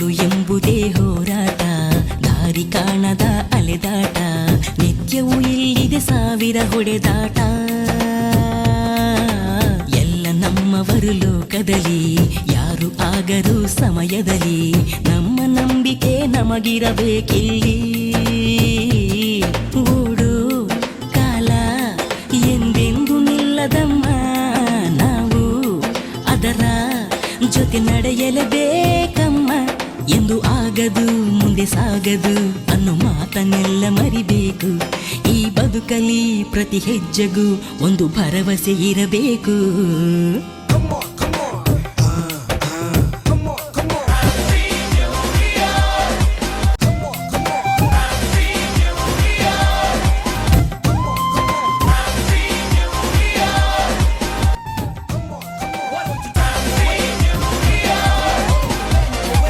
ಬಾಳು ಎಂಬುದೇ ಹೋರಾಟ, ದಾರಿ ಕಾಣದ ಅಲೆದಾಟ, ನಿತ್ಯವೂ ಇಲ್ಲಿದೆ ಸಾವಿರ ಹೊಡೆದಾಟ. ಎಲ್ಲ ನಮ್ಮವರು ಲೋಕದಲ್ಲಿ, ಯಾರು ಆಗರು ಸಮಯದಲ್ಲಿ, ನಮ್ಮ ನಂಬಿಕೆ ನಮಗಿರಬೇಕಿಲ್ಲಿ. ಓಡೋ ಕಾಲ ಎಂದೆಂದು ನಿಲ್ಲದಮ್ಮ, ನಾವು ಅದರ ಜೊತೆ ನಡೆಯಲೇಬೇಕಮ್ಮ. ಎಂದು ಆಗದು ಮುಂದೆ ಸಾಗದು ಅನ್ನೋ ಮಾತನ್ನೆಲ್ಲ ಮರಿಬೇಕು. ಈ ಬದುಕಲಿ ಪ್ರತಿ ಹೆಜ್ಜೆಗೂ ಒಂದು ಭರವಸೆ ಇರಬೇಕು.